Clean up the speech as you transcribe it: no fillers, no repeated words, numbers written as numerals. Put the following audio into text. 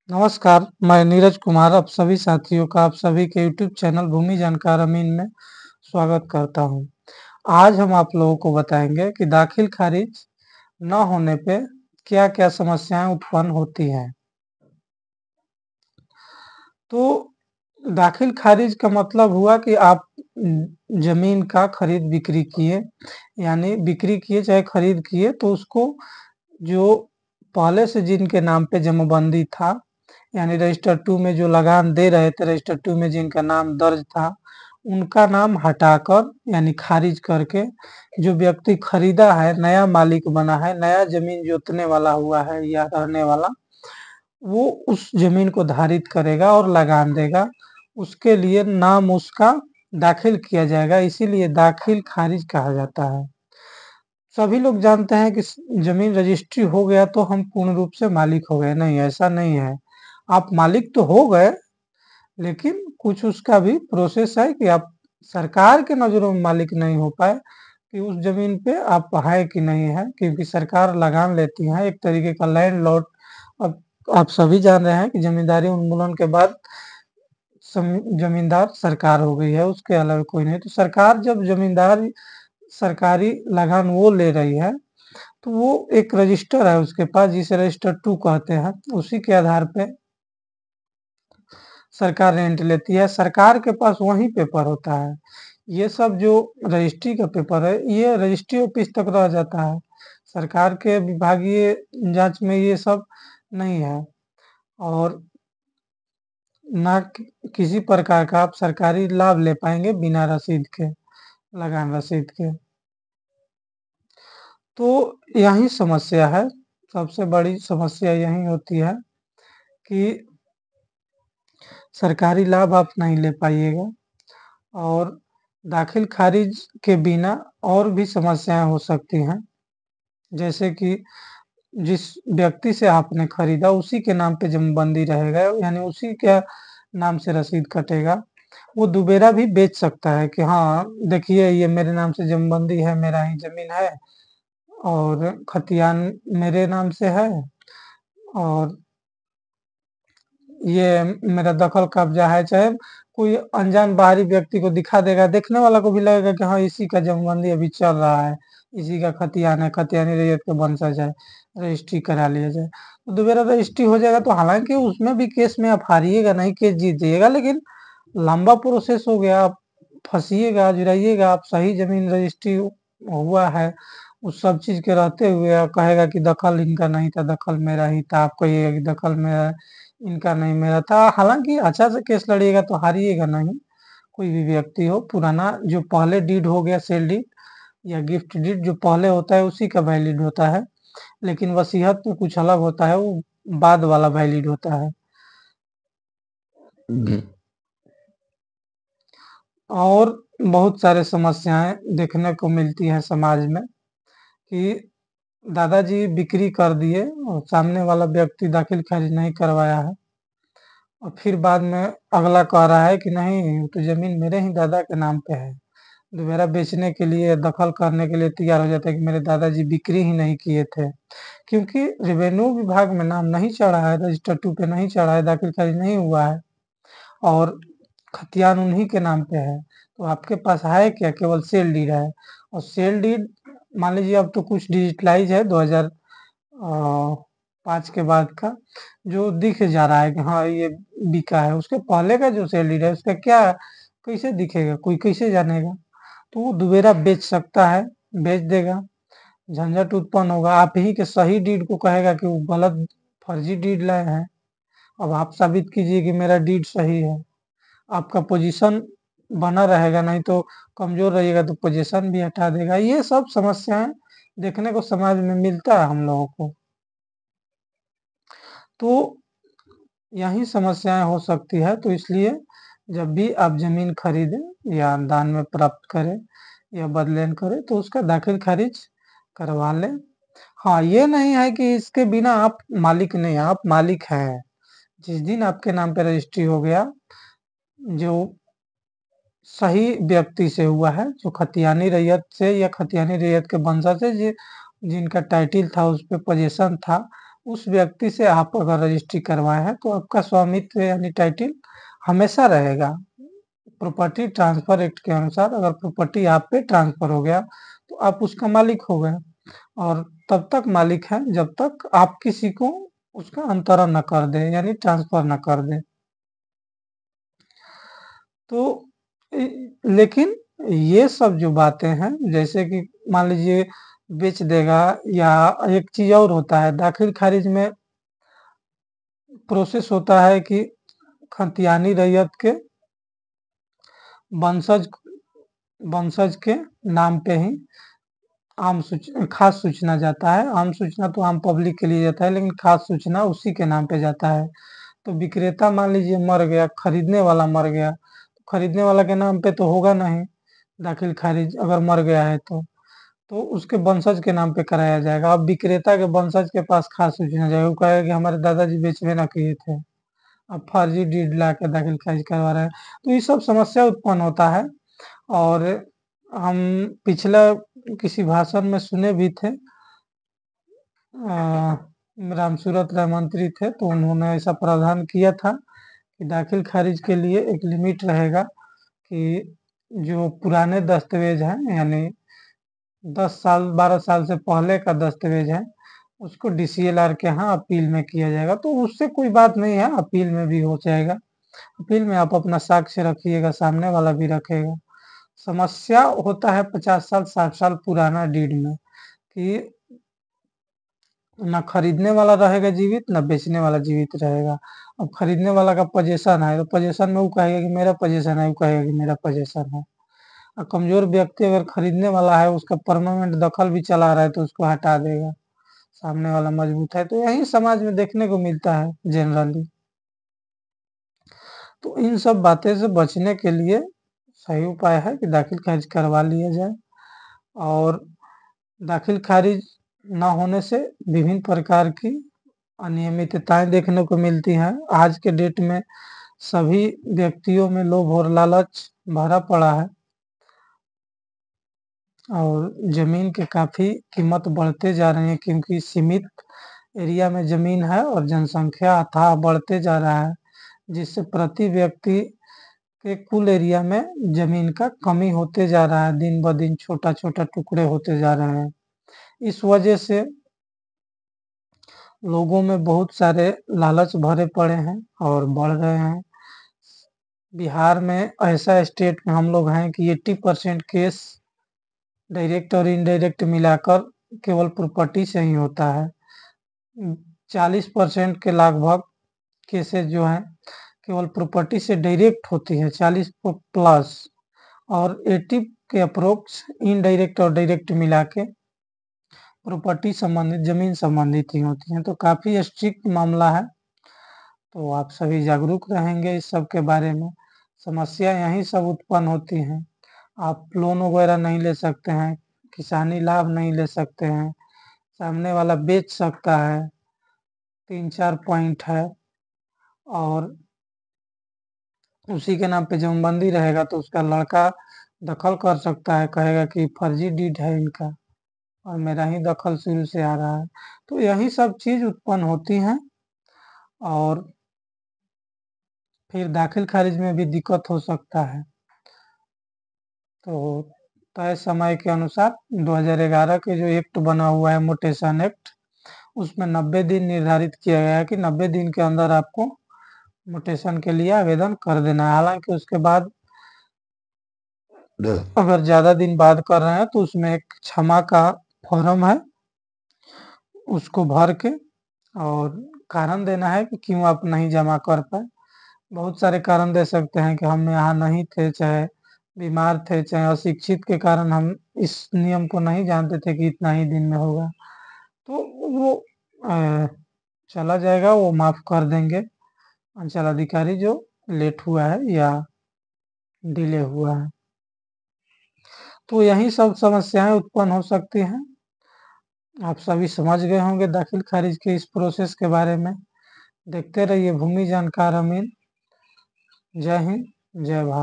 नमस्कार, मैं नीरज कुमार आप सभी साथियों का आप सभी के यूट्यूब चैनल भूमि जानकार अमीन में स्वागत करता हूँ। आज हम आप लोगों को बताएँगे कि दाखिल-खारिज न होने पे क्या-क्या समस्याएँ उत्पन्न होती हैं। तो दाखिल-खारिज का मतलब हुआ कि आप ज़मीन का खरीद-बिक्री किए, यानी बिक्री किए चाहे खरीद किए तो उसको जो पहले से जिनके नाम पे जमाबंदी था, यानी रजिस्टर 2 में जो लगान दे रहे थे, रजिस्टर 2 में जिनका नाम दर्ज था, उनका नाम हटाकर यानी खारिज करके जो व्यक्ति खरीदा है, नया मालिक बना है, नया ज़मीन जोतने वाला हुआ है या रहने वाला, वो उस ज़मीन को धारित करेगा और लगान देगा। उसके लिए नाम उसका दाखिल किया जाएगा, इसीलिए दाखिल-खारिज कहा जाता है। सभी लोग जानते हैं कि ज़मीन रजिस्ट्री हो गया तो हम पूर्ण रूप से मालिक हो गए, नहीं ऐसा नहीं है। आप मालिक तो हो गए, लेकिन कुछ उसका भी प्रोसेस है कि आप सरकार के नज़रों में मालिक नहीं हो पाए कि उस ज़मीन पे आप हैं कि नहीं हैं, क्योंकि सरकार लगान लेती है, एक तरीके का लैंडलॉर्ड। अब आप सभी जान रहे हैं कि ज़मींदारी उन्मूलन के बाद ज़मींदार सरकार हो गई है, उसके अलावा कोई नहीं। तो सरकार जब ज़मींदार सरकारी लगान वो ले रही है, तो वो एक रजिस्टर है उसके पास जिसे रजिस्टर 2 कहते हैं, उसी के आधार पे सरकार रेंट लेती है, सरकार के पास वही पेपर होता है। ये सब जो रजिस्ट्री का पेपर है, ये रजिस्ट्री ऑफिस तक रह जाता है। सरकार के विभागीय जाँच में ये सब नहीं है और ना किसी प्रकार का आप सरकारी लाभ ले पाएँगे बिना रसीद के, लगान रसीद के। तो यही समस्या है, सबसे बड़ी समस्या यही होती है कि सरकारी लाभ आप नहीं ले पाइएगा और दाखिल-खारिज के बिना और भी समस्याएँ हो सकती हैं। जैसे कि जिस व्यक्ति से आपने खरीदा उसी के नाम पे जमाबंदी रहेगा, यानी उसी के नाम से रसीद कटेगा। वो दुबारा भी बेच सकता है कि हाँ, देखिए ये मेरे नाम से जमाबंदी है, मेरा ही ज़मीन है और खतियान मेरे नाम से है और ये मेरा दखल कब्ज़ा है, चाहे कोई अनजान बाहरी व्यक्ति को दिखा देगा, देखने वाला को भी लगेगा कि हाँ, इसी का जमाबंदी अभी चल रहा है, इसी का खतियान है, खतियानी रैयत का वंशज है, रजिस्ट्री करा लिया जाए। तो दोबारा रजिस्ट्री हो जाएगा तो हालाँकि उसमें भी केस में आप हारिएगा नहीं, केस जीत जाइएगा, लेकिन लंबा प्रोसेस हो गया, आप फँसिएगा, जुड़ाइएगा, आप सही ज़मीन रजिस्ट्री हुआ है, उस सब चीज़ के रहते हुए कहेगा कि दखल इनका नहीं था, दखल मेरा ही था, आप कहिएगा कि दखल मेरा है, इनका नहीं मेरा था। हालाँकि अच्छा से केस लड़िएगा तो हारिएगा नहीं, कोई भी व्यक्ति हो, पुराना जो पहले डीड हो गया सेल डीड या गिफ्ट डीड जो पहले होता है उसी का वैलिड होता है, लेकिन वसीयत तो कुछ अलग होता है, वो बाद वाला वैलिड होता है। और बहुत सारे समस्याएँ देखने को मिलती हैं समाज में कि दादाजी बिक्री कर दिए और सामने वाला व्यक्ति दाखिल-खारिज नहीं करवाया है और फिर बाद में अगला कह रहा है कि नहीं, तो ज़मीन मेरे ही दादा के नाम पे है। दोबारा बेचने के लिए, दखल करने के लिए तैयार हो जाता है कि मेरे दादाजी बिक्री ही नहीं किए थे। क्योंकि रेवेन्यू विभाग में नाम नहीं चढ़ा है, रजिस्टर 2 पे नहीं चढ़ा है, दाखिल-खारिज नहीं हुआ है और खतियान उन्हीं के नाम पे है। तो आपके पास है क्या? केवल सेल डीड है और सेल डीड मान लीजिए अब तो कुछ डिजिटलाइज़ है 5 के बाद का, जो दिख जा रहा है कि हाँ, ये बिका है। उसके पहले का जो सेल डीड है उसका क्या कैसे दिखेगा? कोई कैसे जानेगा? तो वो दोबारा बेच सकता है, बेच देगा, झंझट उत्पन्न होगा। आप ही के सही डीड को कहेगा कि वो गलत फर्जी डीड लाए हैं। अब आप साबित कीजिए कि मेरा डीड सही है। आपका पोजीशन बना रहेगा, नहीं तो कमज़ोर रहिएगा तो पोजीशन भी हटा देगा। ये सब समस्याएँ देखने को समाज में मिलता है हम लोगों को। तो यही समस्याएँ हो सकती है, तो इसलिए जब भी आप ज़मीन खरीदें या दान में प्राप्त करें या बदलेन करें तो उसका दाखिल-खारिज करवा लें। हाँ, ये नहीं है कि इसके बिना आप मालिक नहीं हैं, आप मालिक हैं। जिस दिन आपके नाम पे रजिस्ट्री हो गया, जो सही व्यक्ति से हुआ है, जो खतियानी रैयत से या खतियानी रैयत के वंशज से जिनका टाइटल था, उस पे पोज़ेशन था, उस व्यक्ति से आप अगर रजिस्ट्री करवाए हैं तो आपका स्वामित्व यानी टाइटल हमेशा रहेगा। प्रॉपर्टी ट्रांसफर एक्ट के अनुसार अगर प्रॉपर्टी आप पे ट्रांसफर हो गया तो आप उसका मालिक हो गए और तब तक मालिक हैं जब तक आप किसी को उसका अंतरण न कर दें यानी ट्रांसफर न कर दें। तो लेकिन ये सब जो बातें हैं जैसे कि मान लीजिए बेच देगा या एक चीज और होता है दाखिल खारिज में प्रोसेस होता है कि खतियानी रैयत के वंशज वंशज के नाम पे ही खास सूचना जाता है। आम सूचना तो आम पब्लिक के लिए जाता है लेकिन खास सूचना उसी के नाम पे जाता है। तो विक्रेता मान लीजिए मर गया, खरीदने वाला मर गया, तो खरीदने वाला के नाम पे तो होगा नहीं दाखिल खारिज अगर मर गया है तो उसके वंशज के नाम पे कराया जाएगा। अब विक्रेता के वंशज के पास खास सूचना जाएगा, वो कहेगा कि हमारे दादाजी बेचबे ना किए थे, अब फर्जी डीड ला के दाखिल खारिज करवा रहे हैं। तो ये सब समस्या उत्पन्न होता है और हम पिछला किसी भाषण में सुने भी थे, रामसूरत राय मंत्री थे तो उन्होंने ऐसा प्रावधान किया था कि दाखिल खारिज के लिए एक लिमिट रहेगा कि जो पुराने दस्तावेज हैं यानी 10 साल 12 साल से पहले का दस्तावेज है उसको डीसीएलआर के यहाँ अपील में किया जाएगा। तो उससे कोई बात नहीं है, अपील में भी हो जाएगा। अपील में आप अपना साक्ष्य रखिएगा, सामने वाला भी रखेगा। समस्या होता है 50 साल 60 साल पुराना डीड में कि ना खरीदने वाला रहेगा जीवित ना बेचने वाला जीवित रहेगा। अब खरीदने वाला का पोजीशन है तो पोजीशन में वो कहेगा कि मेरा पोजीशन है, वो कहेगा कि मेरा पोजीशन है। और कमजोर व्यक्ति अगर खरीदने वाला है उसका परमानेंट दखल भी चला रहा है तो उसको हटा देगा। सामने वाला मजबूत है, तो यही समाज में देखने को मिलता है जनरली। तो इन सब बातें से बचने के लिए सही उपाय है कि दाखिल खारिज करवा लिया जाए। और दाखिल खारिज ना होने से विभिन्न प्रकार की अनियमितताएं देखने को मिलती हैं। आज के डेट में सभी व्यक्तियों में लोभ और लालच भरा पड़ा है और जमीन के काफी कीमत बढ़ते जा रही है क्योंकि सीमित एरिया में जमीन है और जनसंख्या अथाह बढ़ते जा रहा है, जिससे प्रति व्यक्ति के कुल एरिया में जमीन का कमी होते जा रहा है, दिन ब दिन छोटा छोटा टुकड़े होते जा रहे हैं। इस वजह से लोगों में बहुत सारे लालच भरे पड़े हैं और बढ़ रहे हैं। बिहार में ऐसा स्टेट में हम लोग हैं कि 80% केस डायरेक्ट और इनडायरेक्ट मिलाकर केवल प्रॉपर्टी से ही होता है। 40% के लगभग केसेस जो हैं केवल प्रॉपर्टी से डायरेक्ट होती है, 40 प्लस, और 80 के अप्रोक्स इनडायरेक्ट और डायरेक्ट मिला के प्रॉपर्टी संबंधित जमीन संबंधित ही होती हैं। तो काफी स्ट्रिक्ट मामला है, तो आप सभी जागरूक रहेंगे इस सब के बारे में। समस्या यही सब उत्पन्न होती हैं। आप लोन वगैरह नहीं ले सकते हैं, किसानी लाभ नहीं ले सकते हैं, सामने वाला बेच सकता है, 3-4 पॉइंट है। और उसी के नाम पे जमीनबंदी रहेगा तो उसका लड़का दखल कर सकता है, कहेगा कि फर्जी डीड है इनका और मेरा ही दखल शुरू से आ रहा है। तो यही सब चीज उत्पन्न होती हैं और फिर दाखिल खारिज में भी दिक्कत हो सकता है। तो तय समय के अनुसार 2011 के जो एक्ट बना हुआ है मोटेशन एक्ट, उसमें 90 दिन निर्धारित किया गया है कि 90 दिन के अंदर आपको मोटेशन के लिए आवेदन कर देना है। हालांकि उसके बाद अगर ज्यादा दिन बाद कर रहे हैं तो उसमें एक क्षमा का फॉर्म है, उसको भर के और कारण देना है कि क्यों आप नहीं जमा कर पाए। बहुत सारे कारण दे सकते हैं कि हम यहाँ नहीं थे, चाहे बीमार थे, चाहे अशिक्षित के कारण हम इस नियम को नहीं जानते थे कि इतना ही दिन में होगा। तो वो चला जाएगा, वो माफ कर देंगे अंचल अधिकारी जो लेट हुआ है या डिले हुआ है। तो यही सब समस्याएं उत्पन्न हो सकती हैं। आप सभी समझ गए होंगे दाखिल खारिज के इस प्रोसेस के बारे में। देखते रहिए भूमि जानकार अमीन। जय हिंद, जय भारत।